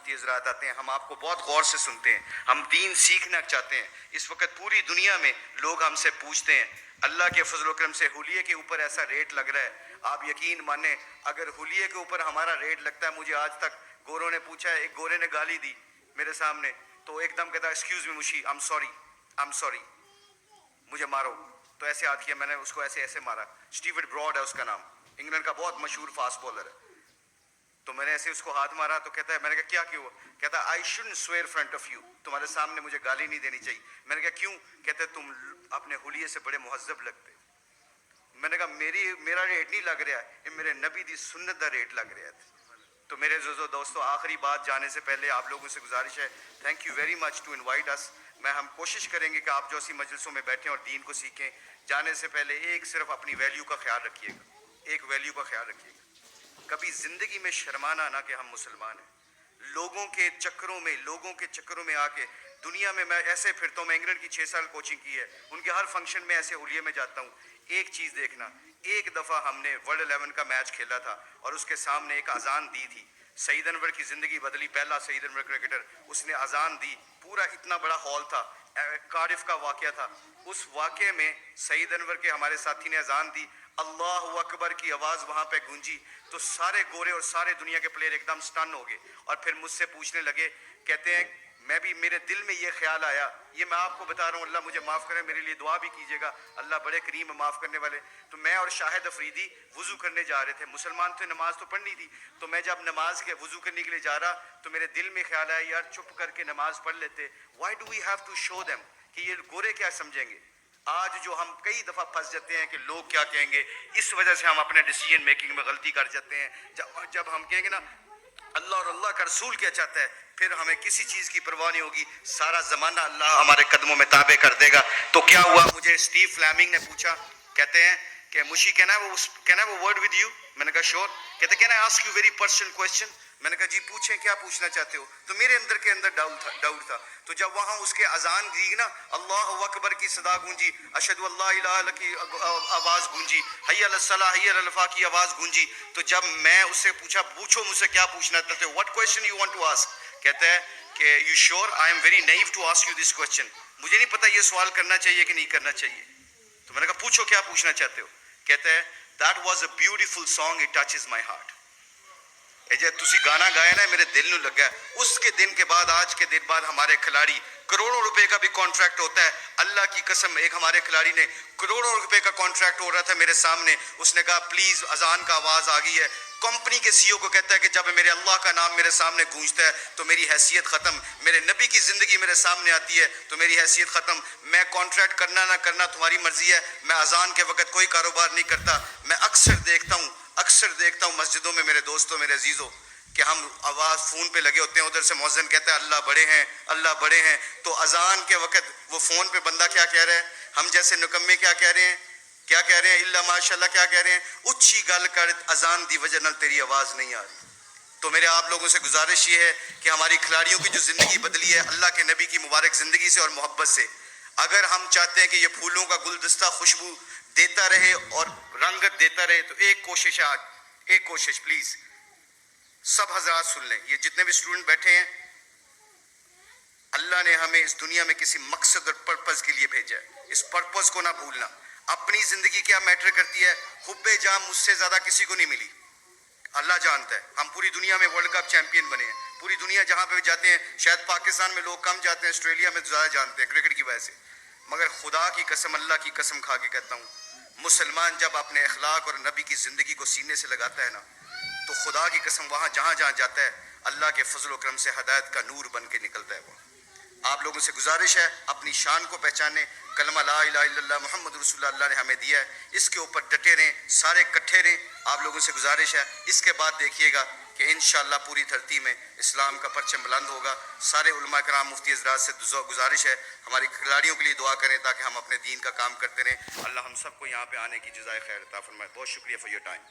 مفتی حضرات آتے ہیں, ہم آپ کو بہت غور سے سنتے ہیں, ہم دین سیکھنا چاہتے ہیں. اس وقت پوری دنیا میں لوگ ہم سے پوچھتے ہیں, اللہ کے فضل و کرم سے حلیے کے اوپر ایسا ریٹ لگ رہا ہے, آپ یقین مانیں اگر حلیے کے اوپر ہمارا ریٹ لگتا ہے, مجھے آج تک گوروں نے پوچھا ہے, ایک گورے نے گالی دی میرے سامنے تو ایک دم کہتا ایکسکیوز می مشی, آئی ایم سوری, مجھے مارو. تو ایسے ہاتھ کیا, میں نے اس کو ایسے مارا. اسٹیورٹ براڈ ہے اس کا نام, انگلینڈ کا بہت مشہور فاسٹ بولر ہے. تو میں نے ایسے اس کو ہاتھ مارا تو کہتا ہے, میں نے کہا کیا کیوں, کہتا ہے I shouldn't severe front of you, تمہارے سامنے مجھے گالی نہیں دینی چاہیے. میں نے کہا کیوں, کہتے تم اپنے حلیے سے بڑے مہذب لگتے. میں نے کہا میرا ریٹ نہیں لگ رہا ہے, میرے نبی دی سنت دا ریٹ لگ رہا ہے. تو میرے عزیزو دوستو, آخری بات جانے سے پہلے آپ لوگوں سے گزارش ہے, thank you very much to invite us. ہم کوشش کریں گے کہ آپ جو اسی مجلسوں میں بیٹھیں اور دین کو سیکھیں. جانے سے پہلے ایک صرف اپنی ویلیو کا خیال رکھیے گا, ایک ویلیو کا خیال رکھیے گا, کبھی زندگی میں شرمانا نہ کہ ہم مسلمان ہیں. لوگوں کے چکروں میں آ کے دنیا میں ایسے پھرتا ہوں, میں انگلینڈ کی 6 سال کوچنگ کی ہے, ان کے ہر فنکشن میں ایسے حلیے میں جاتا ہوں. ایک چیز دیکھنا, ایک دفعہ ہم نے ورلڈ 11 کا میچ کھیلا تھا اور اس کے سامنے ایک اذان دی تھی. سعید انور کی زندگی بدلی, پہلا سعید انور کرکٹر, اس نے اذان دی, پورا اتنا بڑا ہال تھا, کارڈف کا واقعہ تھا. اس واقعے میں سعید انور کے ہمارے ساتھی نے اذان دی, اللہ اکبر کی آواز وہاں پہ گونجی, تو سارے گورے اور سارے دنیا کے پلیئر ایک دم سٹن ہو گئے اور پھر مجھ سے پوچھنے لگے, کہتے ہیں میرے دل میں یہ خیال آیا, یہ میں آپ کو بتا رہا ہوں, اللہ مجھے معاف کرے, میرے لیے دعا بھی کیجیے گا, اللہ بڑے کریم معاف کرنے والے. تو میں اور شاہد افریدی وضو کرنے جا رہے تھے, مسلمان تھے, نماز تو پڑھنی تھی. تو میں جب نماز کے وضو کرنے کے لیے جا رہا تو میرے دل میں خیال آیا, یار چپ کر کے نماز پڑھ لیتے, why do we have to show them, کہ یہ گورے کیا سمجھیں گے. آج جو ہم کئی دفعہ پھنس جاتے ہیں کہ لوگ کیا کہیں گے, اس وجہ سے ہم اپنے ڈیسیجن میکنگ میں غلطی کر جاتے ہیں. جب ہم کہیں گے نا اللہ اور اللہ کا رسول کیا چاہتا ہے, پھر ہمیں کسی چیز کی پرواہ نہیں ہوگی, سارا زمانہ اللہ ہمارے قدموں میں تابع کر دے گا. تو کیا ہوا, مجھے اسٹیو فلیمنگ نے پوچھا, کہتے ہیں کہ مشی کہنا ہے وہ ورڈ ود یو. میں نے کہا شور. کہتے can I ask you very personal question. میں نے کہا جی پوچھیں, کیا پوچھنا چاہتے ہو. تو میرے اندر کے اندر ڈاؤٹ تھا. تو جب وہاں اس کے اذان دی نا, اللہ اکبر کی صدا گونجی, اشہد اللہ الہ الا کی آواز گونجی, حی علی الصلاۃ حی علی الفلاح کی آواز گونجی, تو جب میں اس سے پوچھو مجھ سے کیا پوچھنا چاہتے ہو, what question you want to ask. کہتا ہے کہ you sure I am very naive to ask you this question. مجھے نہیں پتا یہ سوال کرنا چاہیے کہ نہیں کرنا چاہیے. تو میں نے کہا پوچھو کیا پوچھنا چاہتے ہو. کہتا ہے that was a beautiful song, it touches my heart. جب تسی گانا گایا نا, میرے دل نو لگا. اس کے دن کے بعد, آج کے دن بعد ہمارے کھلاڑی کروڑوں روپے کا بھی کانٹریکٹ ہوتا ہے. اللہ کی قسم, ایک ہمارے کھلاڑی نے کروڑوں روپے کا کانٹریکٹ ہو رہا تھا میرے سامنے, اس نے کہا پلیز اذان کا آواز آ گئی ہے. کمپنی کے سی او کو کہتا ہے کہ جب میرے اللہ کا نام میرے سامنے گونجتا ہے تو میری حیثیت ختم, میرے نبی کی زندگی میرے سامنے آتی ہے تو میری حیثیت ختم. میں کانٹریکٹ کرنا نہ کرنا تمہاری مرضی ہے, میں اذان کے وقت کوئی کاروبار نہیں کرتا. میں اکثر دیکھتا ہوں مسجدوں میں میرے دوستوں, میرے عزیزوں, کہ ہم آواز فون پہ لگے ہوتے ہیں, ادھر سے مؤذن کہتا ہے اللہ بڑے ہیں, اللہ بڑے ہیں, تو اذان کے وقت وہ فون پہ بندہ کیا کہہ رہا ہے, ہم جیسے نکمے کیا کہہ رہے ہیں, اللہ ماشاء اللہ کیا کہہ رہے ہیں, اچھی گل کر, اذان دی وجہ نال تیری آواز نہیں آ رہی. تو میرے آپ لوگوں سے گزارش یہ ہے کہ ہماری کھلاڑیوں کی جو زندگی بدلی ہے اللہ کے نبی کی مبارک زندگی سے اور محبت سے, اگر ہم چاہتے ہیں کہ یہ پھولوں کا گلدستہ خوشبو دیتا رہے اور رنگت دیتا رہے, تو ایک کوشش پلیز سب حضرات سن لیں, یہ جتنے بھی اسٹوڈنٹ بیٹھے ہیں, اللہ نے ہمیں اس دنیا میں کسی مقصد اور پرپز کے لیے بھیجا ہے, اس پرپز کو نہ بھولنا. اپنی زندگی کیا میٹر کرتی ہے, حب جام مجھ سے زیادہ کسی کو نہیں ملی, اللہ جانتا ہے. ہم پوری دنیا میں ورلڈ کپ چیمپئن بنے ہیں, پوری دنیا جہاں پہ جاتے ہیں, شاید پاکستان میں لوگ کم جاتے ہیں, آسٹریلیا میں زیادہ جانتے ہیں کرکٹ کی وجہ سے, مگر خدا کی قسم, اللہ کی قسم کھا کے کہتا ہوں, مسلمان جب اپنے اخلاق اور نبی کی زندگی کو سینے سے لگاتا ہے نا, تو خدا کی قسم وہاں جہاں جاتا ہے اللہ کے فضل و کرم سے ہدایت کا نور بن کے نکلتا ہے. وہ آپ لوگوں سے گزارش ہے, اپنی شان کو پہچانے, کلمہ لا الہ الا اللہ محمد رسول اللہ نے ہمیں دیا ہے, اس کے اوپر ڈٹے رہیں, سارے کٹھے رہیں. آپ لوگوں سے گزارش ہے, اس کے بعد دیکھیے گا کہ انشاءاللہ پوری دھرتی میں اسلام کا پرچم بلند ہوگا. سارے علماء کرام, مفتی حضرات سے گزارش ہے ہماری کھلاڑیوں کے لیے دعا کریں تاکہ ہم اپنے دین کا کام کرتے رہیں. اللہ ہم سب کو یہاں پہ آنے کی جزائے خیر عطا فرمائے. بہت شکریہ فار یور ٹائم.